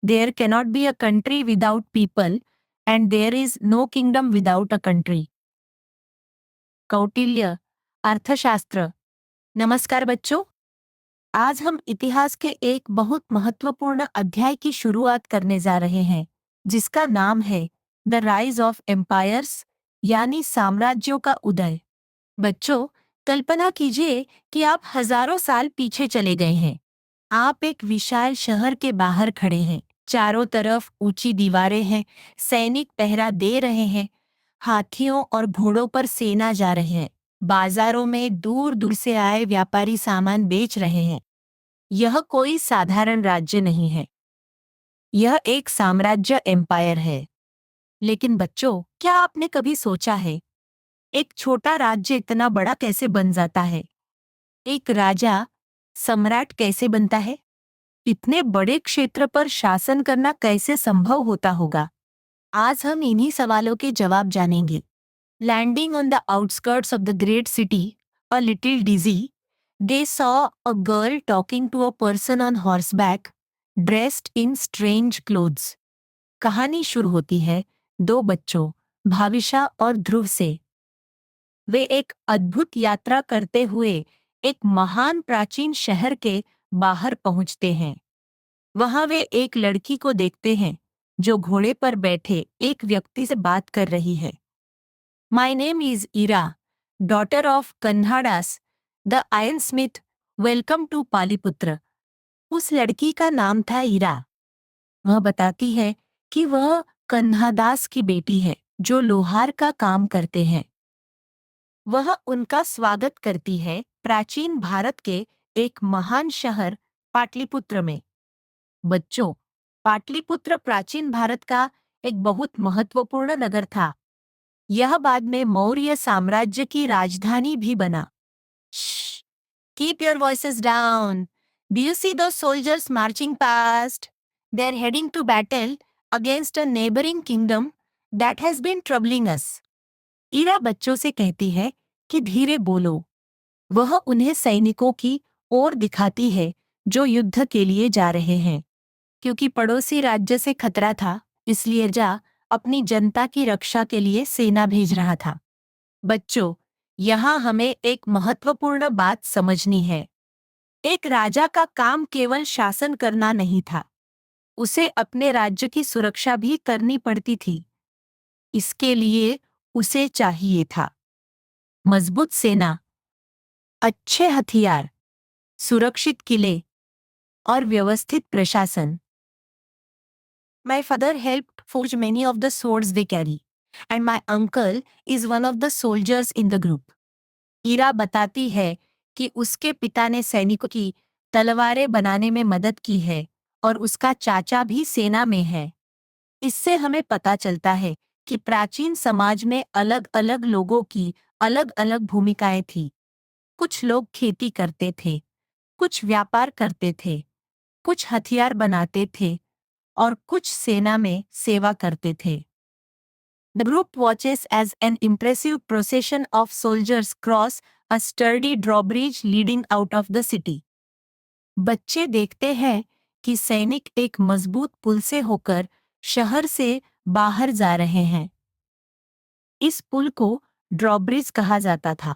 There cannot be a country without people and there is no kingdom without a country. Kautilya, Arthashastra. नमस्कार बच्चों, आज हम इतिहास के एक बहुत महत्वपूर्ण अध्याय की शुरुआत करने जा रहे हैं, जिसका नाम है द राइज ऑफ एम्पायर्स, यानी साम्राज्यों का उदय। बच्चों, कल्पना कीजिए कि आप हजारों साल पीछे चले गए हैं। आप एक विशाल शहर के बाहर खड़े हैं। चारों तरफ ऊंची दीवारें हैं, सैनिक पहरा दे रहे हैं, हाथियों और घोड़ों पर सेना जा रहे हैं। बाजारों में दूर दूर से आए व्यापारी सामान बेच रहे हैं। यह कोई साधारण राज्य नहीं है, यह एक साम्राज्य एम्पायर है। लेकिन बच्चों, क्या आपने कभी सोचा है, एक छोटा राज्य इतना बड़ा कैसे बन जाता है? एक राजा सम्राट कैसे बनता है? इतने बड़े क्षेत्र पर शासन करना कैसे संभव होता होगा? आज हम इन्हीं सवालों के जवाब जानेंगे। Landing on the outskirts of the great city, a little dizzy, they saw a girl talking to a person on horseback, dressed in strange clothes. कहानी शुरू होती है दो बच्चों, भाविशा और ध्रुव से। वे एक अद्भुत यात्रा करते हुए एक महान प्राचीन शहर के बाहर पहुंचते हैं। वहां वे एक लड़की को देखते हैं जो घोड़े पर बैठे एक व्यक्ति से बात कर रही है। My name is Ira, daughter of Kanhadas the iron smith, welcome to Paliputra. उस लड़की का नाम था इरा। वह बताती है कि वह कन्हादास की बेटी है जो लोहार का काम करते हैं। वह उनका स्वागत करती है प्राचीन भारत के एक महान शहर पाटलिपुत्र में। बच्चों, पाटलिपुत्र प्राचीन भारत का एक बहुत महत्वपूर्ण नगर था। यह बाद में मौर्य साम्राज्य की राजधानी भी बना। Shh, keep your voices down. Do you see those soldiers marching past? They're heading to battle against a neighboring kingdom that has been troubling us. Ira बच्चों से कहती है कि धीरे बोलो। वह उन्हें सैनिकों की ओर दिखाती है जो युद्ध के लिए जा रहे हैं। क्योंकि पड़ोसी राज्य से खतरा था, इसलिए राजा अपनी जनता की रक्षा के लिए सेना भेज रहा था। बच्चों, यहाँ हमें एक महत्वपूर्ण बात समझनी है। एक राजा का काम केवल शासन करना नहीं था, उसे अपने राज्य की सुरक्षा भी करनी पड़ती थी। इसके लिए उसे चाहिए था मजबूत सेना, अच्छे हथियार, सुरक्षित किले और व्यवस्थित प्रशासन। My father helped forge many of the swords they carry, and my uncle is one of the soldiers in the group. Ira बताती है कि उसके पिता ने सैनिकों की तलवारें बनाने में मदद की है और उसका चाचा भी सेना में है। इससे हमें पता चलता है कि प्राचीन समाज में अलग अलग लोगों की अलग अलग भूमिकाएं थीं। कुछ लोग खेती करते थे, कुछ व्यापार करते थे, कुछ हथियार बनाते थे और कुछ सेना में सेवा करते थे। The group watches as an impressive procession of soldiers cross a sturdy drawbridge leading out of the city. बच्चे देखते हैं कि सैनिक एक मजबूत पुल से होकर शहर से बाहर जा रहे हैं। इस पुल को ड्रॉब्रिज कहा जाता था।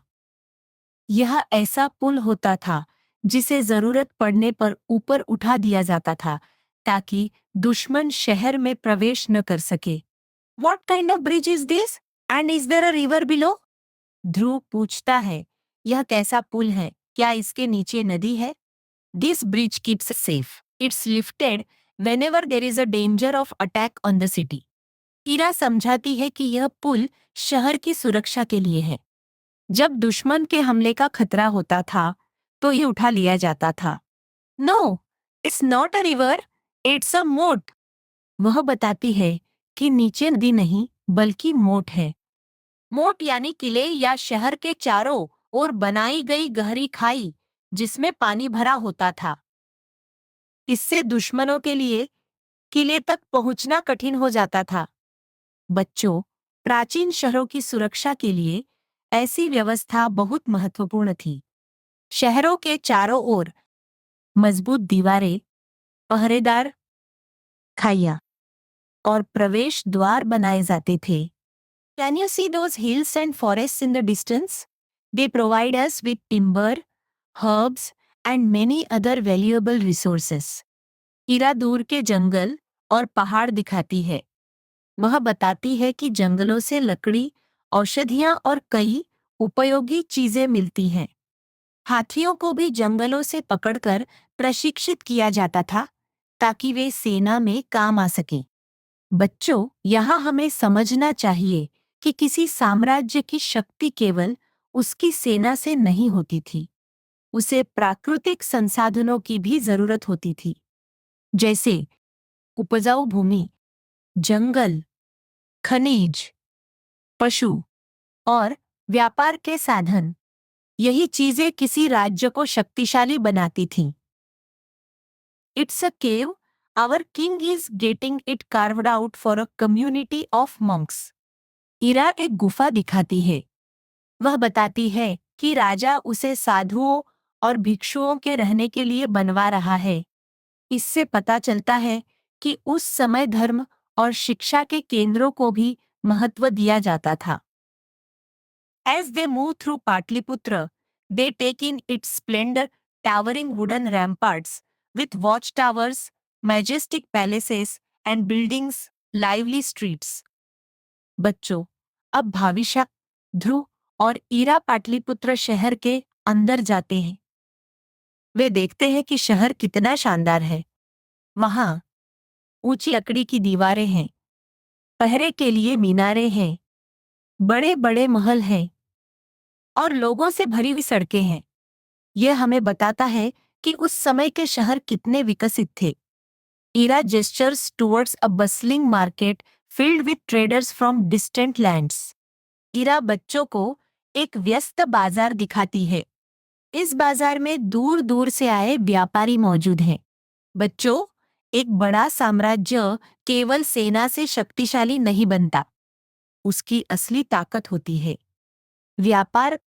यह ऐसा पुल होता था जिसे जरूरत पड़ने पर ऊपर उठा दिया जाता था ताकि दुश्मन शहर में प्रवेश न कर सके। What kind of bridge is this? And is there a river below? ध्रुव पूछता है, यह कैसा पुल है? क्या इसके नीचे नदी है? This bridge keeps us safe. It's lifted whenever there is a danger of attack on the city. Ira समझाती है कि यह पुल शहर की सुरक्षा के लिए है। जब दुश्मन के हमले का खतरा होता था, तो ये उठा लिया जाता था। No, it's not a river. It's a moat. वह बताती है कि नीचे नदी नहीं, बल्कि मोट है। मोट यानी किले या शहर के चारों ओर बनाई गई गहरी खाई जिसमें पानी भरा होता था। इससे दुश्मनों के लिए किले तक पहुंचना कठिन हो जाता था। बच्चों, प्राचीन शहरों की सुरक्षा के लिए ऐसी व्यवस्था बहुत महत्वपूर्ण थी। शहरों के चारों ओर मजबूत दीवारें, पहरेदार खाइया और प्रवेश द्वार बनाए जाते थे। Can you see those hills and forests in the distance? They provide us with timber, herbs, and many other valuable resources. हीरा दूर के जंगल और पहाड़ दिखाती है। वह बताती है कि जंगलों से लकड़ी, औषधियां और कई उपयोगी चीजें मिलती हैं। हाथियों को भी जंगलों से पकड़कर प्रशिक्षित किया जाता था ताकि वे सेना में काम आ सकें। बच्चों, यहाँ हमें समझना चाहिए कि किसी साम्राज्य की शक्ति केवल उसकी सेना से नहीं होती थी। उसे प्राकृतिक संसाधनों की भी जरूरत होती थी, जैसे उपजाऊ भूमि, जंगल, खनिज, पशु और व्यापार के साधन। यही चीजें किसी राज्य को शक्तिशाली बनाती थीं। It's a cave, our king is getting it carved out for a community of monks. Hira एक गुफा दिखाती है। वह बताती है कि राजा उसे साधुओं और भिक्षुओं के रहने के लिए बनवा रहा है। इससे पता चलता है कि उस समय धर्म और शिक्षा के केंद्रों को भी महत्व दिया जाता था। As they move through Patliputra, they take in its splendor, towering wooden ramparts with watchtowers, majestic palaces and buildings, lively streets. बच्चों, अब भाविशा, ध्रुव और ईरा पाटलिपुत्र शहर के अंदर जाते हैं। वे देखते हैं कि शहर कितना शानदार है। वहां ऊंची लकड़ी की दीवारें हैं, पहरे के लिए मीनारें हैं, बड़े बड़े महल हैं और लोगों से भरी हुई सड़कें हैं। यह हमें बताता है कि उस समय के शहर कितने विकसित थे। Ira gestures towards a bustling market filled with traders from distant lands. Ira बच्चों को एक व्यस्त बाजार दिखाती है। इस बाजार में दूर दूर से आए व्यापारी मौजूद हैं। बच्चों, एक बड़ा साम्राज्य केवल सेना से शक्तिशाली नहीं बनता। उसकी असली ताकत होती है व्यापार,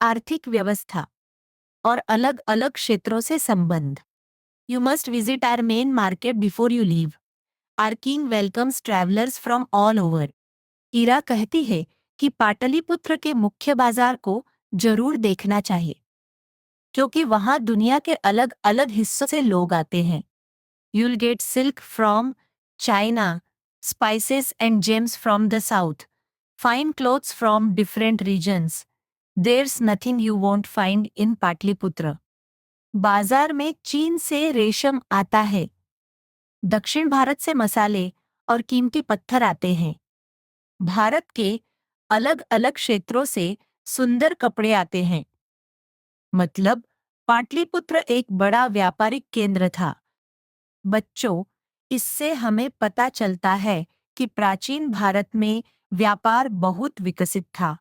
आर्थिक व्यवस्था और अलग अलग क्षेत्रों से संबंध। You must visit our main market before you leave. Our king welcomes travellers from all over. Ira कहती है कि पाटलिपुत्र के मुख्य बाजार को जरूर देखना चाहिए, क्योंकि वहां दुनिया के अलग अलग हिस्सों से लोग आते हैं। You'll get silk from China, spices and gems from the south, fine clothes from different regions. There's nothing you won't find in Patliputra. बाजार में चीन से रेशम आता है, दक्षिण भारत से मसाले और कीमती पत्थर आते हैं। भारत के अलग अलग क्षेत्रों से सुंदर कपड़े आते हैं। मतलब पाटलिपुत्र एक बड़ा व्यापारिक केंद्र था। बच्चों, इससे हमें पता चलता है कि प्राचीन भारत में व्यापार बहुत विकसित था।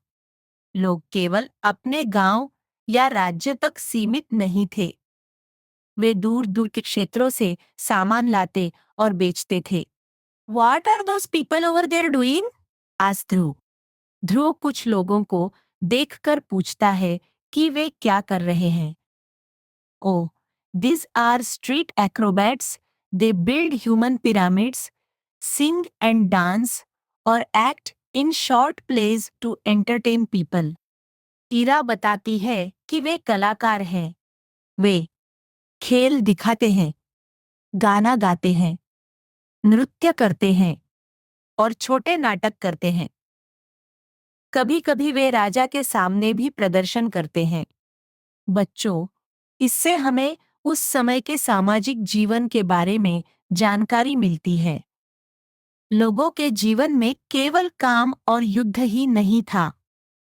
लोग केवल अपने गांव या राज्य तक सीमित नहीं थे। वे दूर दूर के क्षेत्रों से सामान लाते और बेचते थे। What are those people over there doing? आज ध्रुव। ध्रुव कुछ लोगों को देखकर पूछता है कि वे क्या कर रहे हैं। Oh, these are street acrobats. They build human pyramids, sing and dance, or act in short plays to entertain people. Ira बताती है कि वे कलाकार हैं। वे खेल दिखाते हैं, गाना गाते हैं, नृत्य करते हैं और छोटे नाटक करते हैं। कभी कभी वे राजा के सामने भी प्रदर्शन करते हैं। बच्चों, इससे हमें उस समय के सामाजिक जीवन के बारे में जानकारी मिलती है। लोगों के जीवन में केवल काम और युद्ध ही नहीं था,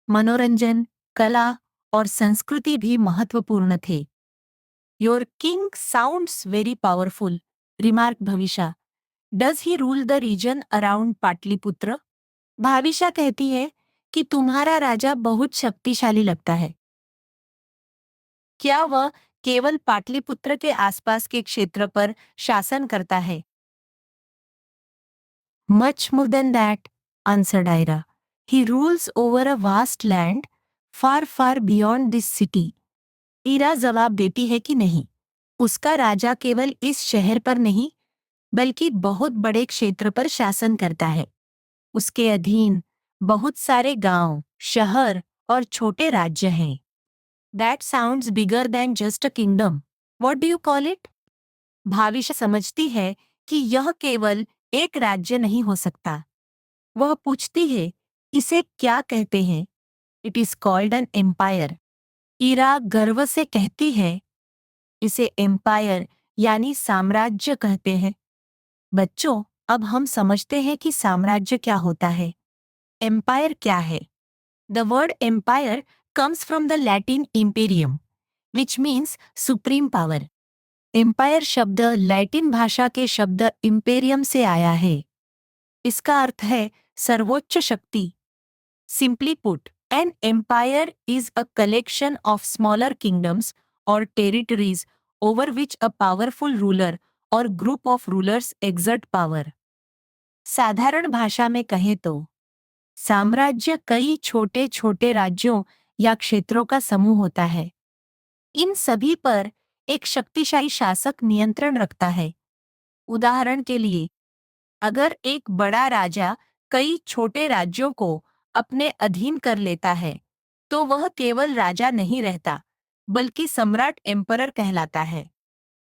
मनोरंजन, कला और संस्कृति भी महत्वपूर्ण थे। Your king sounds very powerful, remark Bhavishya. Does he rule the region around Pataliputra? Bhavisha कहती है कि तुम्हारा राजा बहुत शक्तिशाली लगता है। क्या वह केवल पाटलिपुत्र के आसपास के क्षेत्र पर शासन करता है? Much more than that, answered Ira. He rules over a vast land far far beyond this city. Ira जवाब देती है कि नहीं, उसका राजा केवल इस शहर पर नहीं, बल्कि बहुत बड़े क्षेत्र पर शासन करता है। उसके अधीन बहुत सारे गांव, शहर और छोटे राज्य हैं। That sounds bigger than just a kingdom. What do you call it? Bhavish समझती है कि यह केवल एक राज्य नहीं हो सकता। वह पूछती है, इसे क्या कहते हैं? It is called an empire. Ira गर्व से कहती है, इसे एम्पायर यानी साम्राज्य कहते हैं। बच्चों, अब हम समझते हैं कि साम्राज्य क्या होता है। एम्पायर क्या है? The word empire comes from the Latin imperium, which means supreme power. Empire शब्द लैटिन भाषा के शब्द इम्पेरियम से आया है। इसका अर्थ है सर्वोच्च शक्ति। Simply put, an empire is a collection of smaller kingdoms or territories over which a powerful ruler or group of rulers exert power. साधारण भाषा में कहें तो साम्राज्य कई छोटे छोटे राज्यों या क्षेत्रों का समूह होता है। इन सभी पर एक शक्तिशाली शासक नियंत्रण रखता है। उदाहरण के लिए, अगर एक बड़ा राजा कई छोटे राज्यों को अपने अधीन कर लेता है, तो वह केवल राजा नहीं रहता, बल्कि सम्राट एम्परर कहलाता है।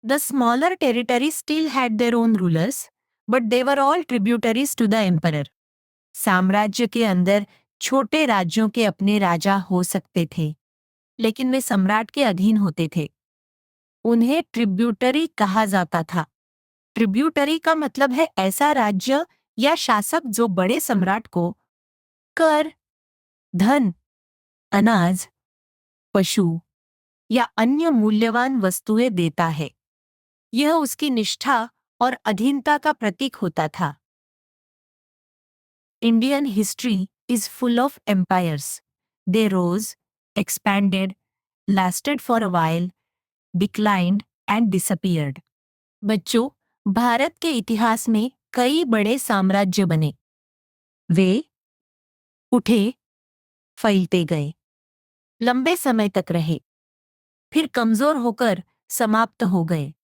The smaller territory still had their own rulers, but they were all tributaries to the emperor. साम्राज्य के अंदर छोटे राज्यों के अपने राजा हो सकते थे, लेकिन वे सम्राट के अधीन होते थे। उन्हें ट्रिब्यूटरी कहा जाता था। ट्रिब्यूटरी का मतलब है ऐसा राज्य या शासक जो बड़े सम्राट को कर, धन, अनाज, पशु या अन्य मूल्यवान वस्तुएं देता है। यह उसकी निष्ठा और अधीनता का प्रतीक होता था। Indian history is full of empires. They rose, expanded, lasted for a while, declined and disappeared. बच्चों, भारत के इतिहास में कई बड़े साम्राज्य बने। वे उठे, फैलते गए, लंबे समय तक रहे, फिर कमजोर होकर समाप्त हो गए।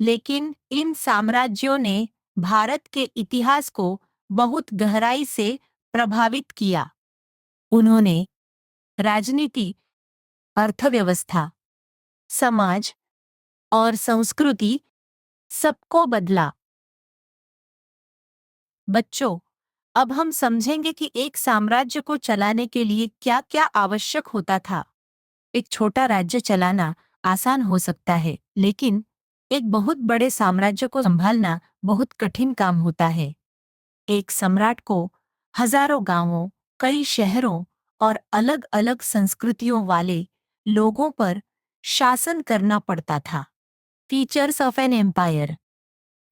लेकिन इन साम्राज्यों ने भारत के इतिहास को बहुत गहराई से प्रभावित किया। उन्होंने राजनीति, अर्थव्यवस्था, समाज और संस्कृति सबको बदला। बच्चों, अब हम समझेंगे कि एक साम्राज्य को चलाने के लिए क्या-क्या आवश्यक होता था। एक छोटा राज्य चलाना आसान हो सकता है, लेकिन एक बहुत बड़े साम्राज्य को संभालना बहुत कठिन काम होता है। एक सम्राट को हजारों गांवों, कई शहरों और अलग-अलग संस्कृतियों वाले लोगों पर शासन करना पड़ता था। Features of an empire: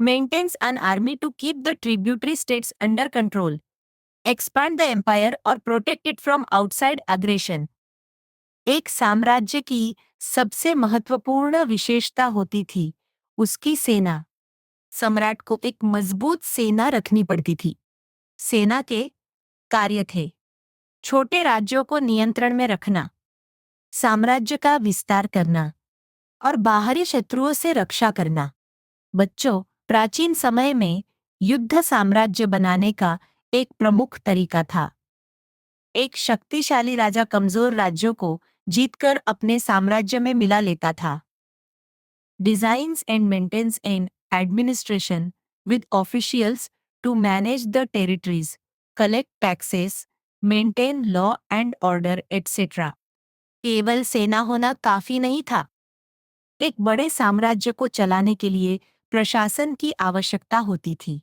maintains an army to keep the tributary states under control, expand the empire और protect it from outside aggression. एक साम्राज्य की सबसे महत्वपूर्ण विशेषता होती थी उसकी सेना। सम्राट को एक मजबूत सेना रखनी पड़ती थी। सेना के कार्य थे छोटे राज्यों को नियंत्रण में रखना, साम्राज्य का विस्तार करना और बाहरी शत्रुओं से रक्षा करना। बच्चों, प्राचीन समय में युद्ध साम्राज्य बनाने का एक प्रमुख तरीका था। एक शक्तिशाली राजा कमजोर राज्यों को जीतकर अपने साम्राज्य में मिला लेता था। Designs and maintains an administration with officials to manage the territories, collect taxes, maintain law and order, etc. केवल सेना होना काफी नहीं था। एक बड़े साम्राज्य को चलाने के लिए प्रशासन की आवश्यकता होती थी।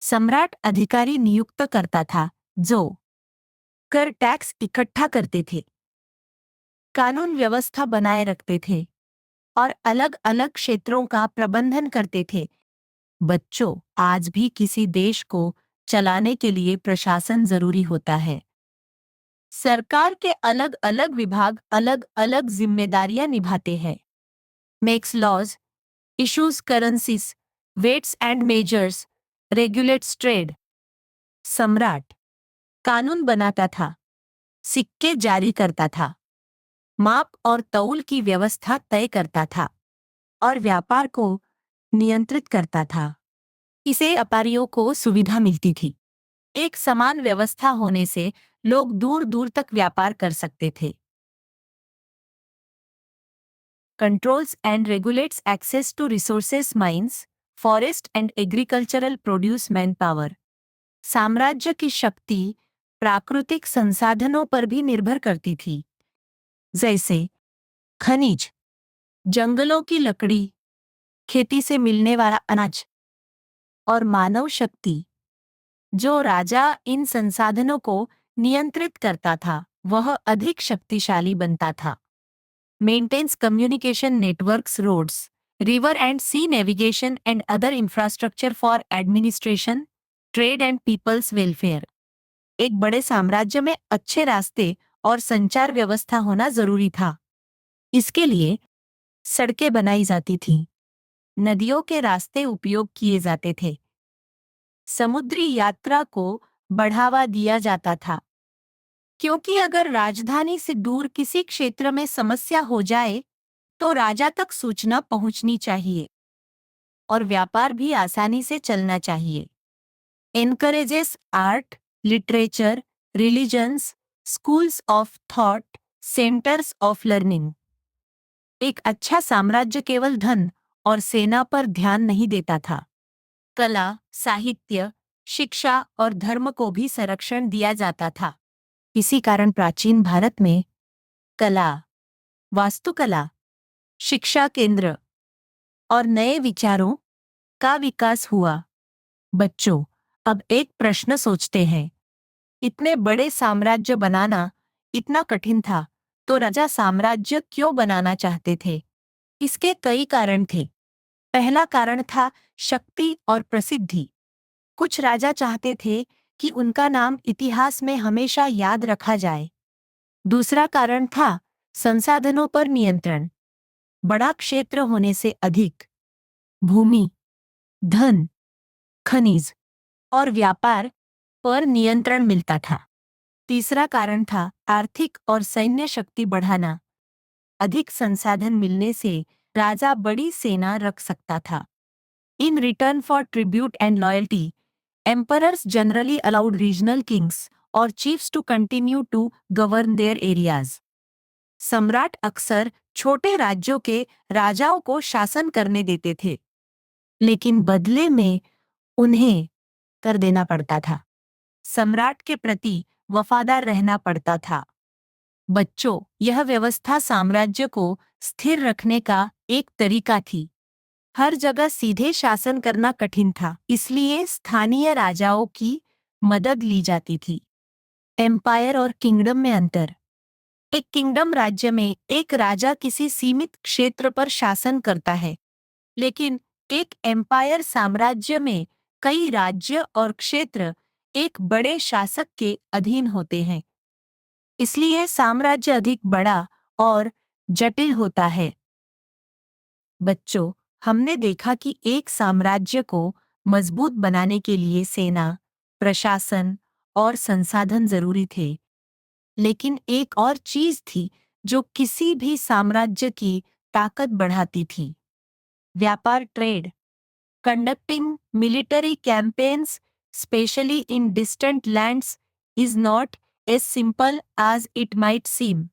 सम्राट अधिकारी नियुक्त करता था जो कर टैक्स इकट्ठा करते थे, कानून व्यवस्था बनाए रखते थे और अलग-अलग क्षेत्रों का प्रबंधन करते थे। बच्चों, आज भी किसी देश को चलाने के लिए प्रशासन जरूरी होता है। सरकार के अलग-अलग विभाग अलग-अलग जिम्मेदारियां निभाते हैं। Makes laws, issues currencies, weights and measures, regulates trade. सम्राट कानून बनाता था, सिक्के जारी करता था, माप और तौल की व्यवस्था तय करता था और व्यापार को नियंत्रित करता था। इससे व्यापारियों को सुविधा मिलती थी। एक समान व्यवस्था होने से लोग दूर दूर तक व्यापार कर सकते थे। Controls and regulates access to resources, mines, forest and agricultural produce, manpower. साम्राज्य की शक्ति प्राकृतिक संसाधनों पर भी निर्भर करती थी, जैसे खनिज, जंगलों की लकड़ी, खेती से मिलने वाला अनाज और मानव शक्ति। जो राजा इन संसाधनों को नियंत्रित करता था, वह अधिक शक्तिशाली बनता था। Maintains communication networks, roads, river and sea navigation and other infrastructure for administration, trade and people's welfare. एक बड़े साम्राज्य में अच्छे रास्ते और संचार व्यवस्था होना जरूरी था। इसके लिए सड़कें बनाई जाती थीं, नदियों के रास्ते उपयोग किए जाते थे, समुद्री यात्रा को बढ़ावा दिया जाता था, क्योंकि अगर राजधानी से दूर किसी क्षेत्र में समस्या हो जाए तो राजा तक सूचना पहुंचनी चाहिए और व्यापार भी आसानी से चलना चाहिए। Encourages art, literature, religions, schools of thought, centres of learning. एक अच्छा साम्राज्य केवल धन और सेना पर ध्यान नहीं देता था। कला, साहित्य, शिक्षा और धर्म को भी संरक्षण दिया जाता था। इसी कारण प्राचीन भारत में कला, वास्तुकला, शिक्षा केंद्र और नए विचारों का विकास हुआ। बच्चों, अब एक प्रश्न सोचते हैं। इतने बड़े साम्राज्य बनाना इतना कठिन था, तो राजा साम्राज्य क्यों बनाना चाहते थे? इसके कई कारण थे। पहला कारण था शक्ति और प्रसिद्धि। कुछ राजा चाहते थे कि उनका नाम इतिहास में हमेशा याद रखा जाए। दूसरा कारण था संसाधनों पर नियंत्रण। बड़ा क्षेत्र होने से अधिक भूमि, धन, खनिज और व्यापार पर नियंत्रण मिलता था। तीसरा कारण था आर्थिक और सैन्य शक्ति बढ़ाना। अधिक संसाधन मिलने से राजा बड़ी सेना रख सकता था। In return for tribute and loyalty, emperors generally allowed regional kings और chiefs to continue to govern their areas. सम्राट अक्सर छोटे राज्यों के राजाओं को शासन करने देते थे, लेकिन बदले में उन्हें कर देना पड़ता था। सम्राट के प्रति वफादार रहना पड़ता था। बच्चों, यह व्यवस्था साम्राज्य को स्थिर रखने का एक तरीका थी। हर जगह सीधे शासन करना कठिन था, इसलिए स्थानीय राजाओं की मदद ली जाती थी। एम्पायर और किंगडम में अंतर। एक किंगडम राज्य में एक राजा किसी सीमित क्षेत्र पर शासन करता है, लेकिन एक एम्पायर साम्राज्य में कई राज्य और क्षेत्र एक बड़े शासक के अधीन होते हैं। इसलिए साम्राज्य अधिक बड़ा और जटिल होता है। बच्चों, हमने देखा कि एक साम्राज्य को मजबूत बनाने के लिए सेना, प्रशासन और संसाधन जरूरी थे। लेकिन एक और चीज थी जो किसी भी साम्राज्य की ताकत बढ़ाती थी। व्यापार, trade. Conducting military campaigns, especially in distant lands, is not as simple as it might seem.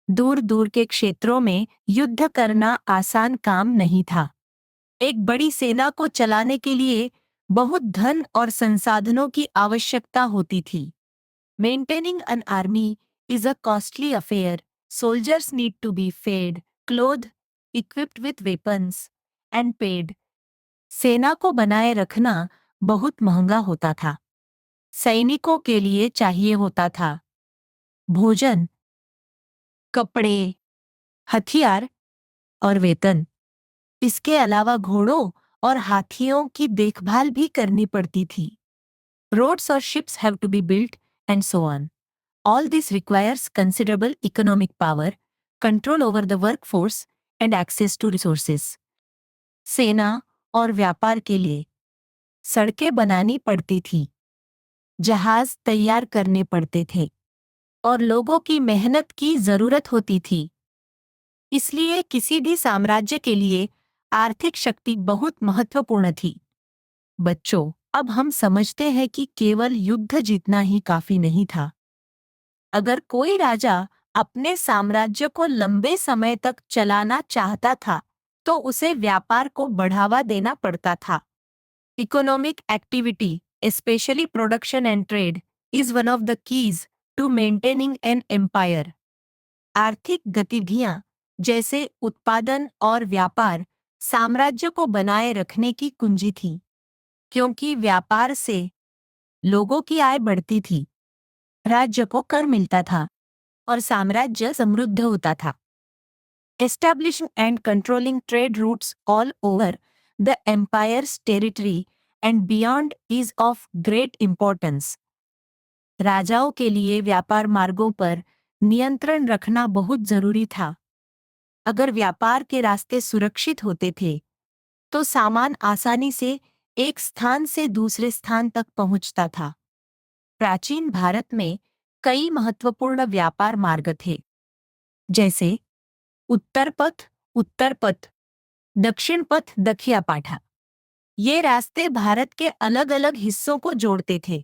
दूर दूर के क्षेत्रों में युद्ध करना आसान काम नहीं था। एक बड़ी सेना को चलाने के लिए बहुत धन और संसाधनों की आवश्यकता होती थी। Maintaining an army is a costly affair. Soldiers need to be fed, clothed, equipped with weapons, and paid. सेना को बनाए रखना बहुत महंगा होता था। सैनिकों के लिए चाहिए होता था भोजन, कपड़े, हथियार और वेतन। इसके अलावा घोड़ों और हाथियों की देखभाल भी करनी पड़ती थी। रोड्स और ships have to be built and so on. All this requires considerable economic power, control over the workforce and access to resources. सेना और व्यापार के लिए सड़कें बनानी पड़ती थी, जहाज तैयार करने पड़ते थे और लोगों की मेहनत की जरूरत होती थी। इसलिए किसी भी साम्राज्य के लिए आर्थिक शक्ति बहुत महत्वपूर्ण थी। बच्चों, अब हम समझते हैं कि केवल युद्ध जीतना ही काफी नहीं था। अगर कोई राजा अपने साम्राज्य को लंबे समय तक चलाना चाहता था, तो उसे व्यापार को बढ़ावा देना पड़ता था। Economic activity, especially production and trade, is one of the keys to maintaining an empire. आर्थिक गतिविधियां जैसे उत्पादन और व्यापार साम्राज्य को बनाए रखने की कुंजी थी, क्योंकि व्यापार से लोगों की आय बढ़ती थी, राज्य को कर मिलता था और साम्राज्य समृद्ध होता था। Establishing and controlling trade routes all over the empire's territory and beyond is of great importance. राजाओं के लिए व्यापार मार्गों पर नियंत्रण रखना बहुत जरूरी था। अगर व्यापार के रास्ते सुरक्षित होते थे, तो सामान आसानी से एक स्थान से दूसरे स्थान तक पहुंचता था। प्राचीन भारत में कई महत्वपूर्ण व्यापार मार्ग थे, जैसे उत्तर पथ, दक्षिण पथ, दखिया पाठा। ये रास्ते भारत के अलग अलग हिस्सों को जोड़ते थे।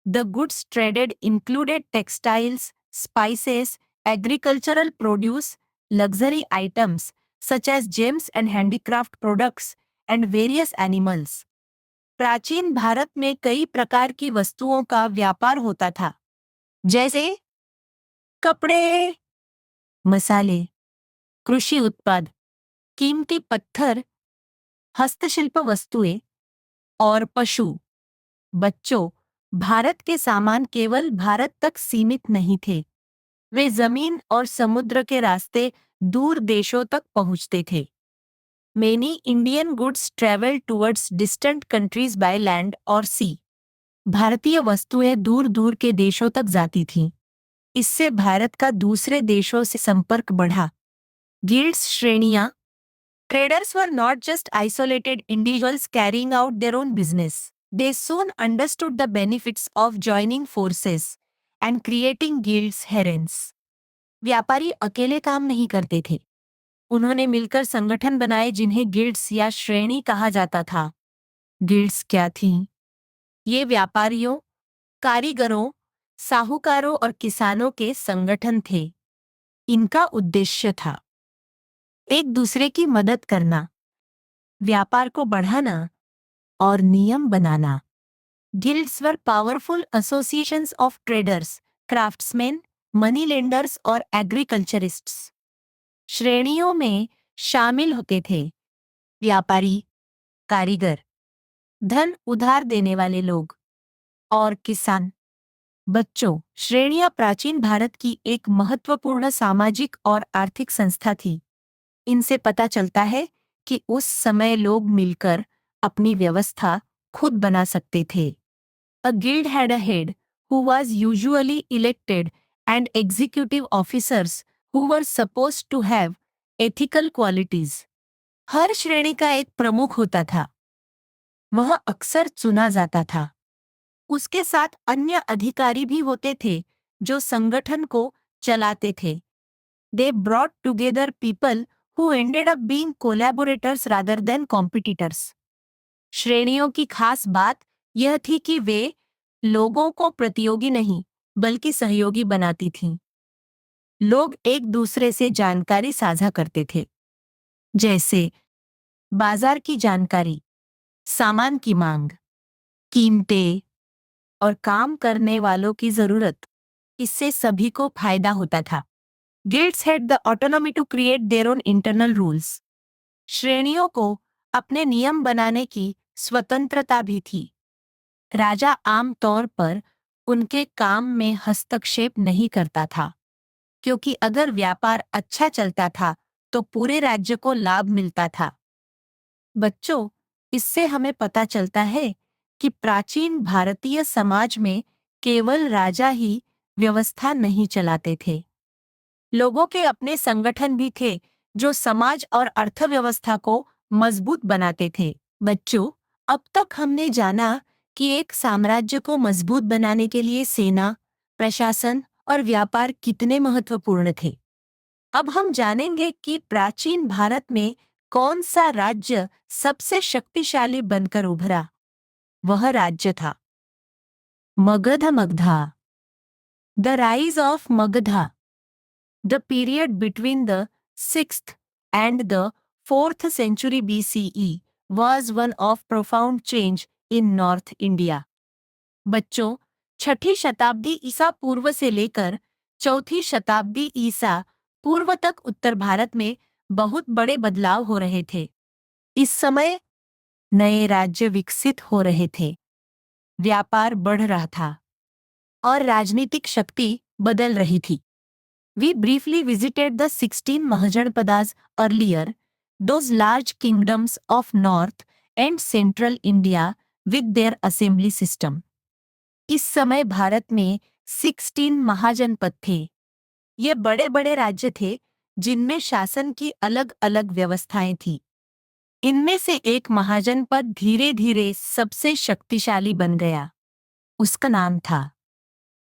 The goods traded included textiles, spices, agricultural produce, luxury items such as gems and handicraft products, and various animals. प्राचीन भारत में कई प्रकार की वस्तुओं का व्यापार होता था, जैसे कपड़े, मसाले, कृषि उत्पाद, कीमती पत्थर, हस्तशिल्प वस्तुएं और पशु। बच्चों, भारत के सामान केवल भारत तक सीमित नहीं थे। वे जमीन और समुद्र के रास्ते दूर देशों तक पहुंचते थे। Many Indian goods travel towards distant countries by land or sea. भारतीय वस्तुएं दूर दूर के देशों तक जाती थीं। इससे भारत का दूसरे देशों से संपर्क बढ़ा। गिल्ड्स श्रेणियां। Traders were not just isolated individuals carrying out their own business. They soon understood the benefits of joining forces and creating guilds herein. व्यापारी अकेले काम नहीं करते थे। उन्होंने मिलकर संगठन बनाए जिन्हें गिल्ड्स या श्रेणी कहा जाता था। गिल्ड्स क्या थीं? ये व्यापारियों, कारीगरों, साहूकारों और किसानों के संगठन थे। इनका उद्देश्य था एक दूसरे की मदद करना, व्यापार को बढ़ाना और नियम बनाना। Guilds were powerful associations of traders, craftsman, money lenders और एग्रीकल्चरिस्ट्स। श्रेणियों में शामिल होते थे व्यापारी, कारीगर, धन उधार देने वाले लोग और किसान। बच्चों, श्रेणियां प्राचीन भारत की एक महत्वपूर्ण सामाजिक और आर्थिक संस्था थी। इनसे पता चलता है कि उस समय लोग मिलकर अपनी व्यवस्था खुद बना सकते थे। A guild had a head, who was usually elected, and executive officers who were supposed to have ethical qualities. हर श्रेणी का एक प्रमुख होता था। वह अक्सर चुना जाता था। उसके साथ अन्य अधिकारी भी होते थे जो संगठन को चलाते थे। They brought together people who ended up being collaborators rather than competitors. श्रेणियों की खास बात यह थी कि वे लोगों को प्रतियोगी नहीं, बल्कि सहयोगी बनाती थीं। लोग एक दूसरे से जानकारी साझा करते थे, जैसे बाजार की जानकारी, सामान की मांग, कीमतें और काम करने वालों की जरूरत। इससे सभी को फायदा होता था। Guilds had the autonomy to create their own internal rules. श्रेणियों को अपने नियम बनाने की स्वतंत्रता भी थी। राजा आम तौर पर उनके काम में हस्तक्षेप नहीं करता था, क्योंकि अगर व्यापार अच्छा चलता था तो पूरे राज्य को लाभ मिलता था। बच्चों, इससे हमें पता चलता है कि प्राचीन भारतीय समाज में केवल राजा ही व्यवस्था नहीं चलाते थे। लोगों के अपने संगठन भी थे जो समाज और अर्थव्यवस्था को मजबूत बनाते थे। बच्चों, अब तक हमने जाना कि एक साम्राज्य को मजबूत बनाने के लिए सेना, प्रशासन और व्यापार कितने महत्वपूर्ण थे। अब हम जानेंगे कि प्राचीन भारत में कौन सा राज्य सबसे शक्तिशाली बनकर उभरा? वह राज्य था Magadh Magadha. The rise of Magadha, the period between the 6th and the 4th century BCE was one of profound change in North India. बच्चों, छठी शताब्दी ईसा पूर्व से लेकर चौथी शताब्दी ईसा पूर्व तक उत्तर भारत में बहुत बड़े बदलाव हो रहे थे। इस समय नए राज्य विकसित हो रहे थे, व्यापार बढ़ रहा था और राजनीतिक शक्ति बदल रही थी। We briefly visited the 16 Mahajanpadas earlier, those large kingdoms of North and Central India with their assembly system. इस समय भारत में 16 महाजनपद थे। ये बड़े बड़े राज्य थे जिनमें शासन की अलग अलग व्यवस्थाएं थीं। इनमें से एक महाजनपद धीरे धीरे सबसे शक्तिशाली बन गया। उसका नाम था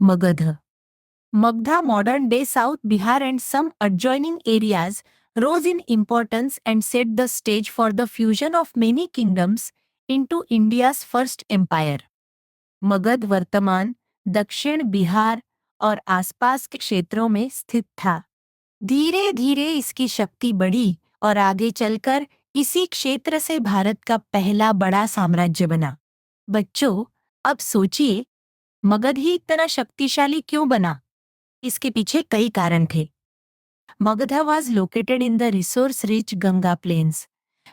Magadh. Magda, modern day South Bihar and some adjoining areas, rose in importance and set the stage for the fusion of many kingdoms into India's first empire. Magadh वर्तमान दक्षिण बिहार और आसपास के क्षेत्रों में स्थित था। धीरे धीरे इसकी शक्ति बढ़ी और आगे चलकर इसी क्षेत्र से भारत का पहला बड़ा साम्राज्य बना। बच्चों, अब सोचिए, मगध ही इतना शक्तिशाली क्यों बना? इसके पीछे कई कारण थे। Magadha was located in the resource-rich Ganga plains,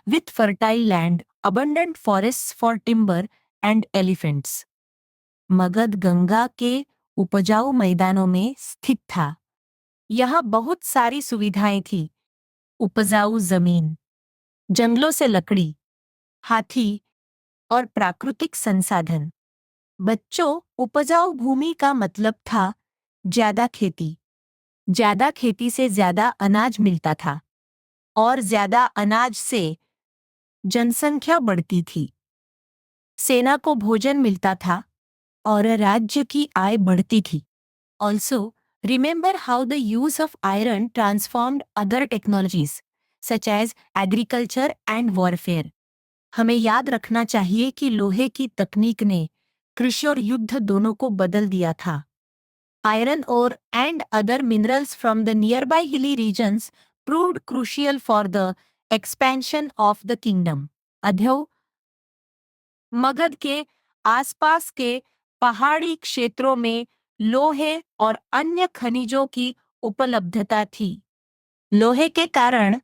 with fertile land, abundant forests for timber and elephants. Magadh Ganga के उपजाऊ मैदानों में स्थित था। यहाँ बहुत सारी सुविधाएं थी, उपजाऊ जमीन, जंगलों से लकड़ी, हाथी और प्राकृतिक संसाधन। बच्चों, उपजाऊ भूमि का मतलब था ज्यादा खेती। ज्यादा खेती से ज्यादा अनाज मिलता था और ज्यादा अनाज से जनसंख्या बढ़ती थी। सेना को भोजन मिलता था और राज्य की आय बढ़ती थी। Also remember how the use of iron transformed other technologies such as agriculture and warfare. हमें याद रखना चाहिए कि लोहे की तकनीक ने कृषि और युद्ध दोनों को बदल दिया था। Iron ore and other minerals from the nearby hilly regions proved crucial for the expansion of the kingdom. अध्यय Magadh के आसपास के पहाड़ी क्षेत्रों में लोहे और अन्य खनिजों की उपलब्धता थी। लोहे के कारण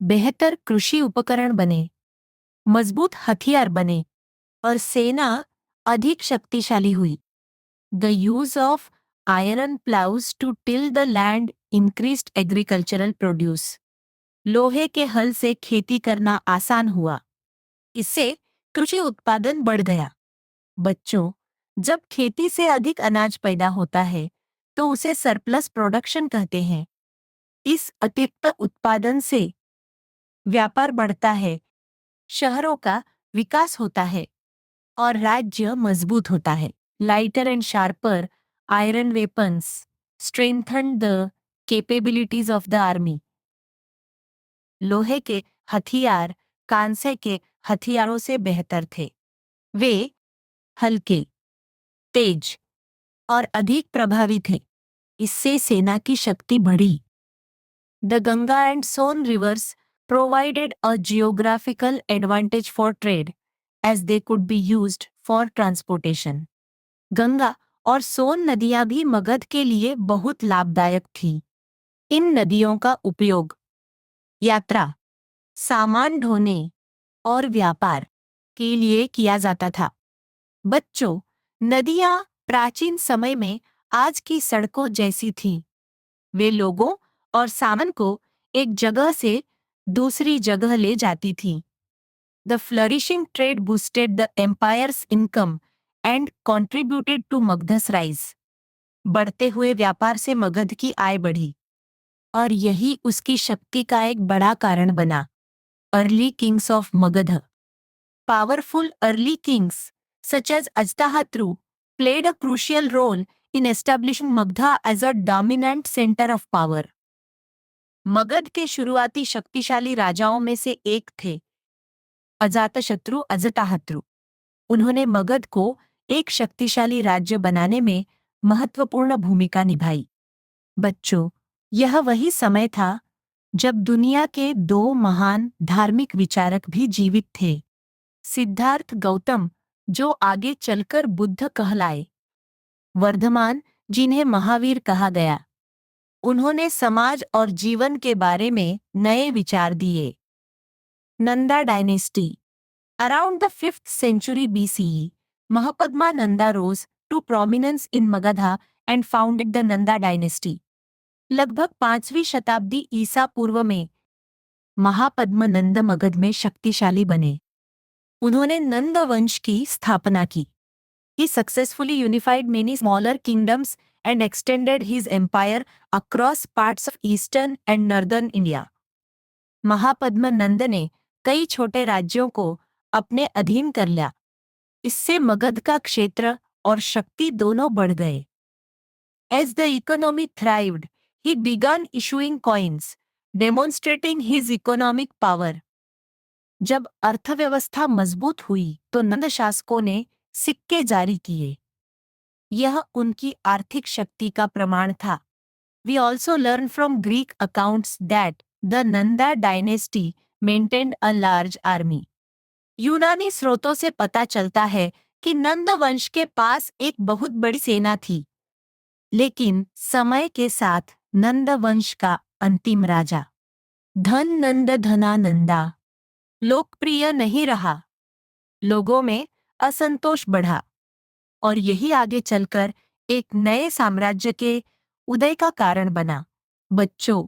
बेहतर कृषि उपकरण बने, मजबूत हथियार बने और सेना अधिक शक्तिशाली हुई। The use of iron plows to till the land increased agricultural produce. लोहे के हल से खेती करना आसान हुआ। इससे कृषि उत्पादन बढ़ गया। बच्चों, जब खेती से अधिक अनाज पैदा होता है तो उसे सरप्लस प्रोडक्शन कहते हैं। इस अतिरिक्त उत्पादन से व्यापार बढ़ता है, शहरों का विकास होता है और राज्य मजबूत होता है। Lighter and sharper iron weapons strengthened the capabilities of the army. लोहे के हथियार कांसे के हथियारों से बेहतर थे। वे हल्के, तेज और अधिक प्रभावी थे। इससे सेना की शक्ति बढ़ी। The Ganga and Son rivers provided a geographical advantage for trade, as they could be used for transportation. Ganga और सोन नदियां भी मगध के लिए बहुत लाभदायक थी। इन नदियों का उपयोग यात्रा, सामान ढोने और व्यापार के लिए किया जाता था। बच्चों, नदियां प्राचीन समय में आज की सड़कों जैसी थीं। वे लोगों और सामान को एक जगह से दूसरी जगह ले जाती थीं। The flourishing trade boosted the empire's income and contributed to Magadha's rise. बढ़ते हुए व्यापार से मगध की आय बढ़ी और यही उसकी शक्ति का एक बड़ा कारण बना। Early kings of Magadha. Powerful early kings such as Ajtahatru played a crucial role in establishing Magadha as a dominant center of power. Magadh के शुरुआती शक्तिशाली राजाओं में से एक थे अजातशत्रु अजताशत्रु। उन्होंने मगध को एक शक्तिशाली राज्य बनाने में महत्वपूर्ण भूमिका निभाई। बच्चों, यह वही समय था जब दुनिया के दो महान धार्मिक विचारक भी जीवित थे, सिद्धार्थ गौतम, जो आगे चलकर बुद्ध कहलाए, वर्धमान, जिन्हें महावीर कहा गया। उन्होंने समाज और जीवन के बारे में नए विचार दिए। Nanda dynasty. Around the 5th century BCE, Mahapadma Nanda rose to prominence in Magadha and founded the Nanda dynasty. लगभग 5वीं शताब्दी ईसा पूर्व में महापद्म नंद मगध में शक्तिशाली बने। उन्होंने नंद वंश की स्थापना की। He successfully unified many smaller kingdoms and extended his empire across parts of eastern and northern India. Mahapadma नंद ने कई छोटे राज्यों को अपने अधीन कर लिया। इससे मगध का क्षेत्र और शक्ति दोनों बढ़ गए। As the economy thrived, he began issuing coins, demonstrating his economic power. जब अर्थव्यवस्था मजबूत हुई तो नंद शासकों ने सिक्के जारी किए। यह उनकी आर्थिक शक्ति का प्रमाण था। We also learn from Greek accounts that the Nanda dynasty maintained a large army. यूनानी स्रोतों से पता चलता है कि नंद वंश के पास एक बहुत बड़ी सेना थी। लेकिन समय के साथ नंद वंश का अंतिम राजा धन नंद धनानंदा लोकप्रिय नहीं रहा। लोगों में असंतोष बढ़ा और यही आगे चलकर एक नए साम्राज्य के उदय का कारण बना। बच्चों,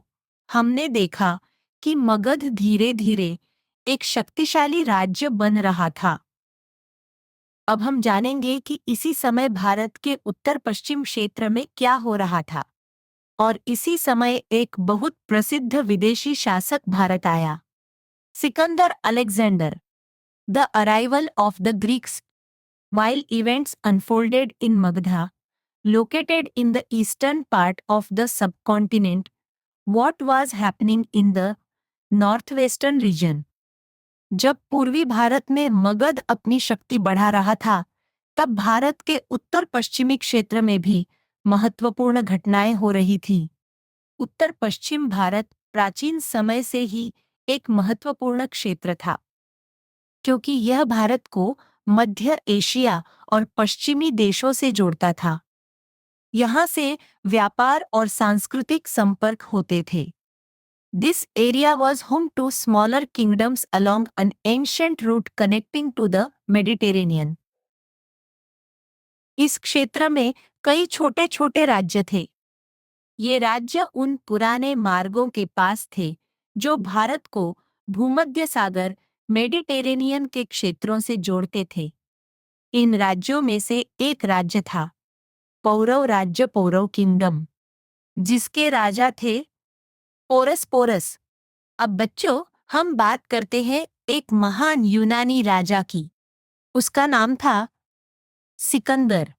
हमने देखा कि मगध धीरे धीरे एक शक्तिशाली राज्य बन रहा था। अब हम जानेंगे कि इसी समय भारत के उत्तर पश्चिम क्षेत्र में क्या हो रहा था। और इसी समय एक बहुत प्रसिद्ध विदेशी शासक भारत आया, Sikandar Alexander. The arrival of the Greeks while events unfolded in Magadha, located in the eastern part of the subcontinent, what was happening in the northwestern region? जब पूर्वी भारत में मगध अपनी शक्ति बढ़ा रहा था, तब भारत के उत्तर पश्चिमी क्षेत्र में भी महत्वपूर्ण घटनाएं हो रही थी। उत्तर पश्चिम भारत प्राचीन समय से ही एक महत्वपूर्ण क्षेत्र था, क्योंकि यह भारत को मध्य एशिया और पश्चिमी देशों से जोड़ता था। यहाँ से व्यापार और सांस्कृतिक संपर्क होते थे। This area was home to smaller kingdoms along an ancient route connecting to the Mediterranean. इस क्षेत्र में कई छोटे छोटे राज्य थे। ये राज्य उन पुराने मार्गों के पास थे जो भारत को भूमध्य सागर मेडिटेरेनियन के क्षेत्रों से जोड़ते थे। इन राज्यों में से एक राज्य था पौरव राज्य, पौरव किंगडम, जिसके राजा थे पोरस। अब बच्चों, हम बात करते हैं एक महान यूनानी राजा की। उसका नाम था Sikandar.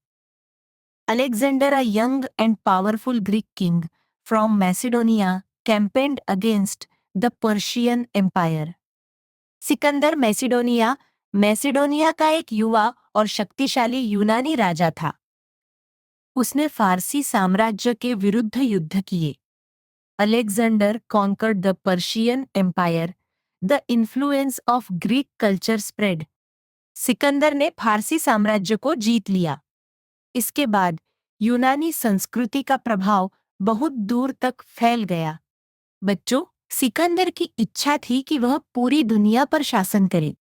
Alexander, a young and powerful Greek king from Macedonia, campaigned against the Persian Empire. Sikandar Macedonia का एक युवा और शक्तिशाली यूनानी राजा था। उसने फारसी साम्राज्य के विरुद्ध युद्ध किए। Alexander conquered the Persian Empire. The influence of Greek culture spread. Sikandar ने फारसी साम्राज्य को जीत लिया। इसके बाद यूनानी संस्कृति का प्रभाव बहुत दूर तक फैल गया। बच्चों, सिकंदर की इच्छा थी कि वह पूरी दुनिया पर शासन करे।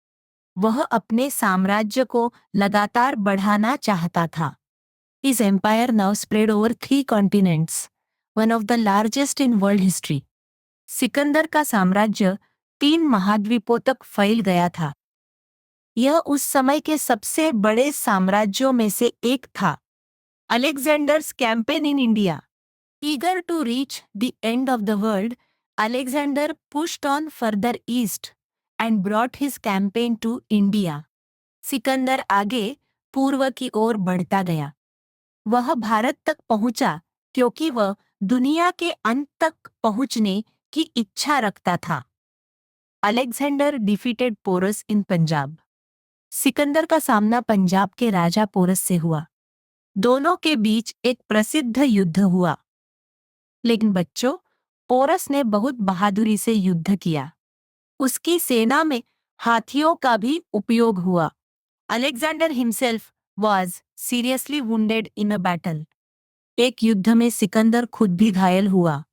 वह अपने साम्राज्य को लगातार बढ़ाना चाहता था। His empire now spread over 3 continents, one of the largest in world history. Sikandar का साम्राज्य 3 महाद्वीपों तक फैल गया था। यह उस समय के सबसे बड़े साम्राज्यों में से एक था। Alexander's campaign in India. Eager to reach the end of the world, Alexander pushed on further east and brought his campaign to India. Sikandar आगे पूर्व की ओर बढ़ता गया। वह भारत तक पहुंचा क्योंकि वह दुनिया के अंत तक पहुंचने की इच्छा रखता था। अलेक्जेंडर डिफीटेड पोरस इन पंजाब। सिकंदर का सामना पंजाब के राजा पोरस से हुआ। दोनों के बीच एक प्रसिद्ध युद्ध हुआ। लेकिन बच्चों, पोरस ने बहुत बहादुरी से युद्ध किया। उसकी सेना में हाथियों का भी उपयोग हुआ। Alexander himself was seriously wounded in a battle. एक युद्ध में सिकंदर खुद भी घायल हुआ।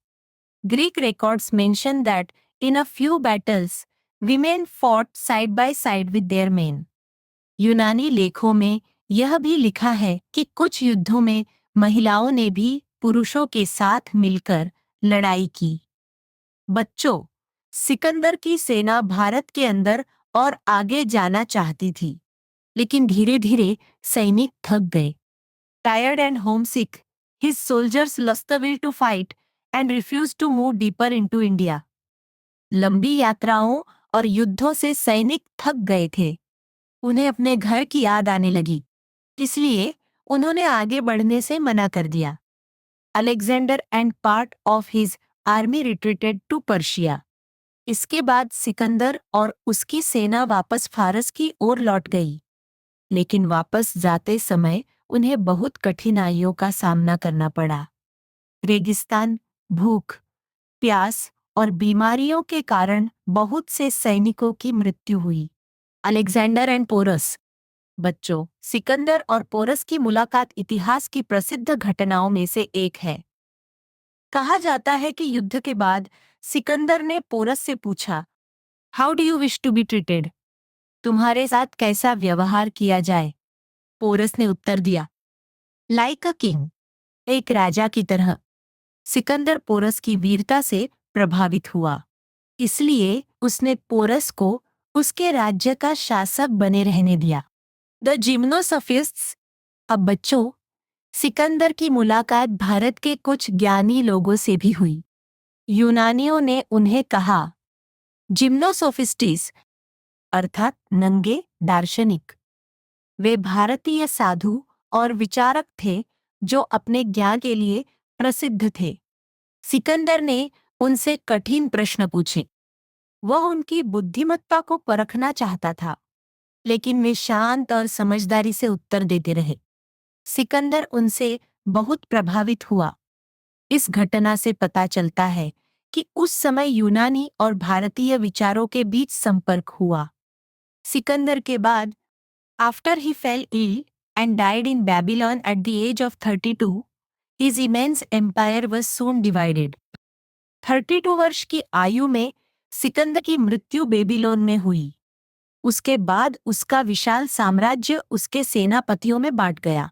Greek records mention that in a few battles, women fought side by side with their men. यूनानी लेखों में यह भी लिखा है कि कुछ युद्धों में महिलाओं ने भी पुरुषों के साथ मिलकर लड़ाई की। बच्चों, सिकंदर की सेना भारत के अंदर और आगे जाना चाहती थी, लेकिन धीरे धीरे सैनिक थक गए। Tired and homesick, his soldiers lost the will to fight and refused to move deeper into India. लंबी यात्राओं और युद्धों से सैनिक थक गए थे। उन्हें अपने घर की याद आने लगी, इसलिए उन्होंने आगे बढ़ने से मना कर दिया। Alexander and part of his army retreated to Persia. इसके बाद सिकंदर और उसकी सेना वापस फारस की ओर लौट गई। लेकिन वापस जाते समय उन्हें बहुत कठिनाइयों का सामना करना पड़ा। रेगिस्तान, भूख, प्यास और बीमारियों के कारण बहुत से सैनिकों की मृत्यु हुई। Alexander and Porus. बच्चों, सिकंदर और पोरस की मुलाकात इतिहास की प्रसिद्ध घटनाओं में से एक है। कहा जाता है कि युद्ध के बाद सिकंदर ने पोरस से पूछा, how do you wish to be treated? तुम्हारे साथ कैसा व्यवहार किया जाए? पोरस ने उत्तर दिया, लाइक अ किंग, एक राजा की तरह। सिकंदर पोरस की वीरता से प्रभावित हुआ, इसलिए उसने पोरस को उसके राज्य का शासक बने रहने दिया। द जिम्नोसोफिस्ट्स। अब बच्चों, सिकंदर की मुलाकात भारत के कुछ ज्ञानी लोगों से भी हुई। यूनानियों ने उन्हें कहा जिम्नोसोफिस्टिस, अर्थात नंगे दार्शनिक। वे भारतीय साधु और विचारक थे जो अपने ज्ञान के लिए प्रसिद्ध थे। सिकंदर ने उनसे कठिन प्रश्न पूछे। वह उनकी बुद्धिमत्ता को परखना चाहता था, लेकिन वे शांत और समझदारी से उत्तर देते रहे। सिकंदर उनसे बहुत प्रभावित हुआ। इस घटना से पता चलता है कि उस समय यूनानी और भारतीय विचारों के बीच संपर्क हुआ। सिकंदर के बाद, after he fell ill and died in Babylon at the age of 32, his immense empire was soon divided. 32 वर्ष की आयु में सिकंदर की मृत्यु बेबीलोन में हुई। उसके बाद उसका विशाल साम्राज्य उसके सेनापतियों में बांट गया।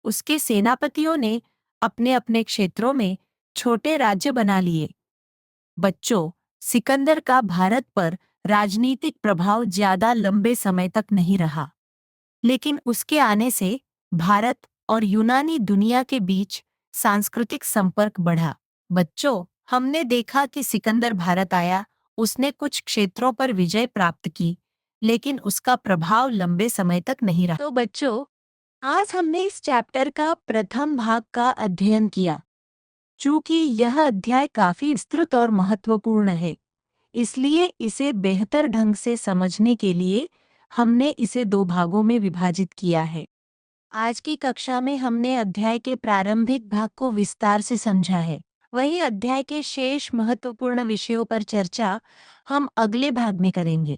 उसके सेनापतियों ने अपने अपने क्षेत्रों में छोटे राज्य बना लिए। बच्चों, सिकंदर का भारत पर राजनीतिक प्रभाव ज्यादा लंबे समय तक नहीं रहा, लेकिन उसके आने से भारत और यूनानी दुनिया के बीच सांस्कृतिक संपर्क बढ़ा। बच्चों, हमने देखा कि सिकंदर भारत आया, उसने कुछ क्षेत्रों पर विजय प्राप्त की, लेकिन उसका प्रभाव लंबे समय तक नहीं रहा। तो बच्चों, आज हमने इस चैप्टर का प्रथम भाग का अध्ययन किया। चूंकि यह अध्याय काफी विस्तृत और महत्वपूर्ण है, इसलिए इसे बेहतर ढंग से समझने के लिए हमने इसे दो भागों में विभाजित किया है। आज की कक्षा में हमने अध्याय के प्रारंभिक भाग को विस्तार से समझा है। वहीं अध्याय के शेष महत्वपूर्ण विषयों पर चर्चा हम अगले भाग में करेंगे।